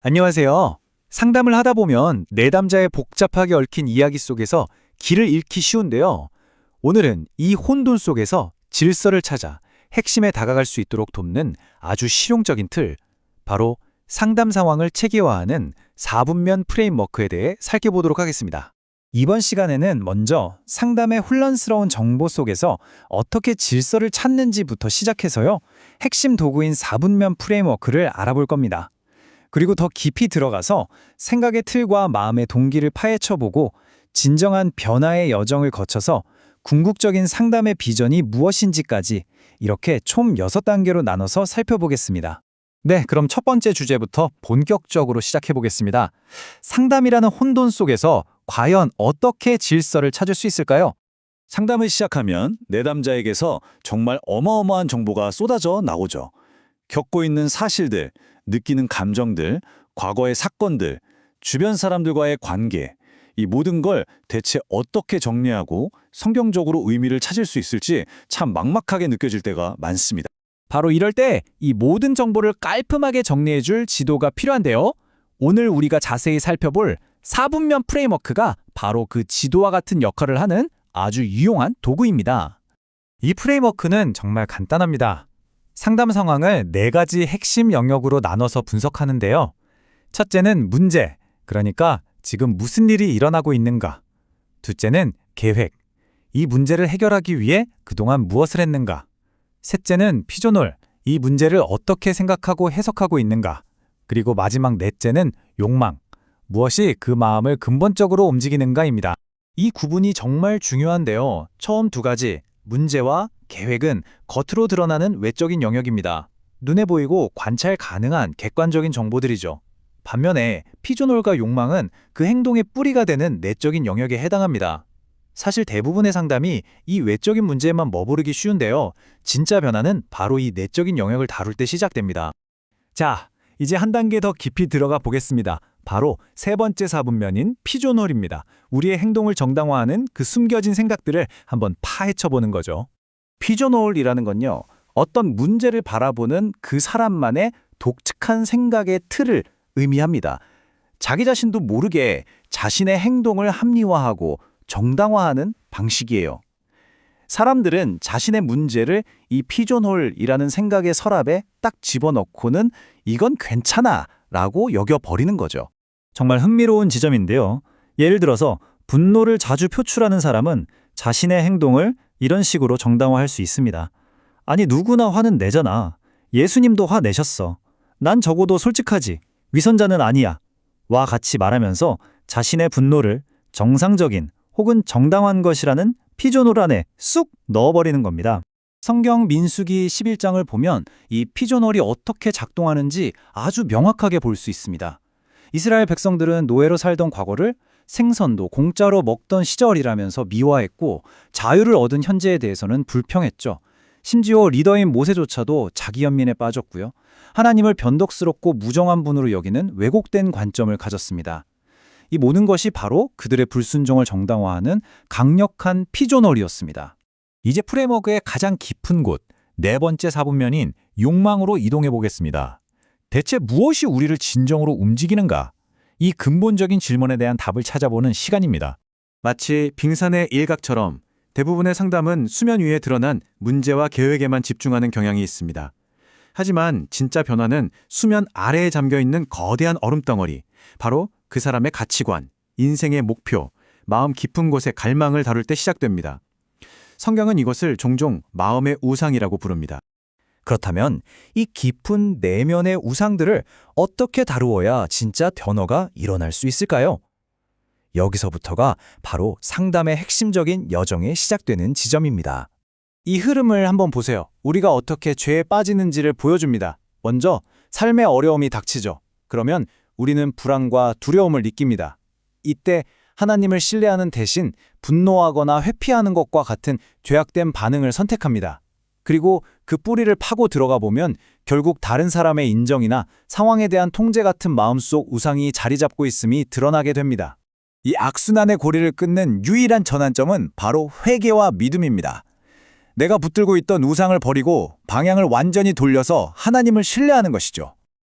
안녕하세요. 상담을 하다 보면 내담자의 복잡하게 얽힌 이야기 속에서 길을 잃기 쉬운데요. 오늘은 이 혼돈 속에서 질서를 찾아 핵심에 다가갈 수 있도록 돕는 아주 실용적인 틀, 바로 상담 상황을 체계화하는 4분면 프레임워크에 대해 살펴보도록 하겠습니다. 이번 시간에는 먼저 상담의 혼란스러운 정보 속에서 어떻게 질서를 찾는지부터 시작해서요. 핵심 도구인 4분면 프레임워크를 알아볼 겁니다. 그리고 더 깊이 들어가서 생각의 틀과 마음의 동기를 파헤쳐보고 진정한 변화의 여정을 거쳐서 궁극적인 상담의 비전이 무엇인지까지 이렇게 총 6단계로 나눠서 살펴보겠습니다. 네, 그럼 첫 번째 주제부터 본격적으로 시작해 보겠습니다. 상담이라는 혼돈 속에서 과연 어떻게 질서를 찾을 수 있을까요? 상담을 시작하면 내담자에게서 정말 어마어마한 정보가 쏟아져 나오죠. 겪고 있는 사실들, 느끼는 감정들, 과거의 사건들, 주변 사람들과의 관계, 이 모든 걸 대체 어떻게 정리하고 성경적으로 의미를 찾을 수 있을지 참 막막하게 느껴질 때가 많습니다. 바로 이럴 때 이 모든 정보를 깔끔하게 정리해줄 지도가 필요한데요. 오늘 우리가 자세히 살펴볼 4분면 프레임워크가 바로 그 지도와 같은 역할을 하는 아주 유용한 도구입니다. 이 프레임워크는 정말 간단합니다. 상담 상황을 4가지 핵심 영역으로 나눠서 분석하는데요. 첫째는 문제, 그러니까 지금 무슨 일이 일어나고 있는가. 둘째는 계획, 이 문제를 해결하기 위해 그동안 무엇을 했는가. 셋째는 피조놀, 이 문제를 어떻게 생각하고 해석하고 있는가. 그리고 마지막 넷째는 욕망, 무엇이 그 마음을 근본적으로 움직이는가입니다. 이 구분이 정말 중요한데요. 처음 2가지, 문제와 계획은 겉으로 드러나는 외적인 영역입니다. 눈에 보이고 관찰 가능한 객관적인 정보들이죠. 반면에 피조놀과 욕망은 그 행동의 뿌리가 되는 내적인 영역에 해당합니다. 사실 대부분의 상담이 이 외적인 문제에만 머무르기 쉬운데요. 진짜 변화는 바로 이 내적인 영역을 다룰 때 시작됩니다. 자, 이제 한 단계 더 깊이 들어가 보겠습니다. 바로 3번째 4분면인 피조놀입니다. 우리의 행동을 정당화하는 그 숨겨진 생각들을 한번 파헤쳐보는 거죠. 피조놀이라는 건요, 어떤 문제를 바라보는 그 사람만의 독특한 생각의 틀을 의미합니다. 자기 자신도 모르게 자신의 행동을 합리화하고 정당화하는 방식이에요. 사람들은 자신의 문제를 이 피존홀이라는 생각의 서랍에 딱 집어넣고는 이건 괜찮아 라고 여겨버리는 거죠. 정말 흥미로운 지점인데요. 예를 들어서 분노를 자주 표출하는 사람은 자신의 행동을 이런 식으로 정당화할 수 있습니다. 아니, 누구나 화는 내잖아. 예수님도 화 내셨어. 난 적어도 솔직하지. 위선자는 아니야. 와 같이 말하면서 자신의 분노를 정상적인 혹은 정당한 것이라는 피조놀 안에 쑥 넣어버리는 겁니다. 성경 민수기 11장을 보면 이 피조놀이 어떻게 작동하는지 아주 명확하게 볼 수 있습니다. 이스라엘 백성들은 노예로 살던 과거를 생선도 공짜로 먹던 시절이라면서 미화했고, 자유를 얻은 현재에 대해서는 불평했죠. 심지어 리더인 모세조차도 자기 연민에 빠졌고요. 하나님을 변덕스럽고 무정한 분으로 여기는 왜곡된 관점을 가졌습니다. 이 모든 것이 바로 그들의 불순종을 정당화하는 강력한 피조놀이였습니다. 이제 프레임워크의 가장 깊은 곳, 4번째 4분면인 욕망으로 이동해 보겠습니다. 대체 무엇이 우리를 진정으로 움직이는가? 이 근본적인 질문에 대한 답을 찾아보는 시간입니다. 마치 빙산의 일각처럼 대부분의 상담은 수면 위에 드러난 문제와 계획에만 집중하는 경향이 있습니다. 하지만 진짜 변화는 수면 아래에 잠겨있는 거대한 얼음덩어리, 바로 그 사람의 가치관, 인생의 목표, 마음 깊은 곳의 갈망을 다룰 때 시작됩니다. 성경은 이것을 종종 마음의 우상이라고 부릅니다. 그렇다면 이 깊은 내면의 우상들을 어떻게 다루어야 진짜 변화가 일어날 수 있을까요? 여기서부터가 바로 상담의 핵심적인 여정이 시작되는 지점입니다. 이 흐름을 한번 보세요. 우리가 어떻게 죄에 빠지는지를 보여줍니다. 먼저 삶의 어려움이 닥치죠. 그러면 우리는 불안과 두려움을 느낍니다. 이때 하나님을 신뢰하는 대신 분노하거나 회피하는 것과 같은 죄악된 반응을 선택합니다. 그리고 그 뿌리를 파고 들어가 보면 결국 다른 사람의 인정이나 상황에 대한 통제 같은 마음속 우상이 자리 잡고 있음이 드러나게 됩니다. 이 악순환의 고리를 끊는 유일한 전환점은 바로 회개와 믿음입니다. 내가 붙들고 있던 우상을 버리고 방향을 완전히 돌려서 하나님을 신뢰하는 것이죠.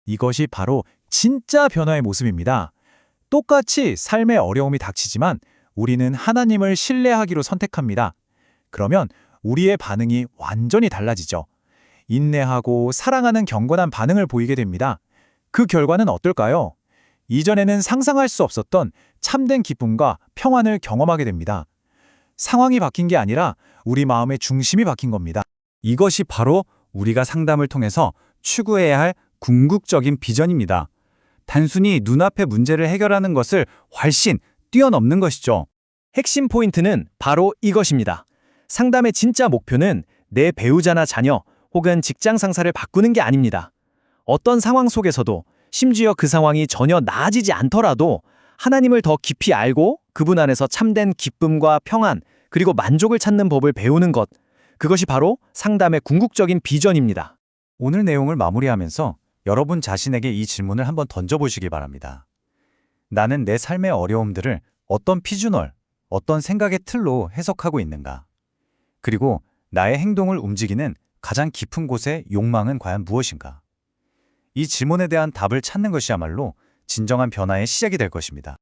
이것이 바로 진짜 변화의 모습입니다. 똑같이 삶의 어려움이 닥치지만 우리는 하나님을 신뢰하기로 선택합니다. 그러면 우리의 반응이 완전히 달라지죠. 인내하고 사랑하는 경건한 반응을 보이게 됩니다. 그 결과는 어떨까요? 이전에는 상상할 수 없었던 참된 기쁨과 평안을 경험하게 됩니다. 상황이 바뀐 게 아니라 우리 마음의 중심이 바뀐 겁니다. 이것이 바로 우리가 상담을 통해서 추구해야 할 궁극적인 비전입니다. 단순히 눈앞의 문제를 해결하는 것을 훨씬 뛰어넘는 것이죠. 핵심 포인트는 바로 이것입니다. 상담의 진짜 목표는 내 배우자나 자녀 혹은 직장 상사를 바꾸는 게 아닙니다. 어떤 상황 속에서도 심지어 그 상황이 전혀 나아지지 않더라도 하나님을 더 깊이 알고 그분 안에서 참된 기쁨과 평안 그리고 만족을 찾는 법을 배우는 것. 그것이 바로 상담의 궁극적인 비전입니다. 오늘 내용을 마무리하면서 여러분 자신에게 이 질문을 한번 던져보시기 바랍니다. 나는 내 삶의 어려움들을 어떤 피주널, 어떤 생각의 틀로 해석하고 있는가? 그리고 나의 행동을 움직이는 가장 깊은 곳의 욕망은 과연 무엇인가? 이 질문에 대한 답을 찾는 것이야말로 진정한 변화의 시작이 될 것입니다.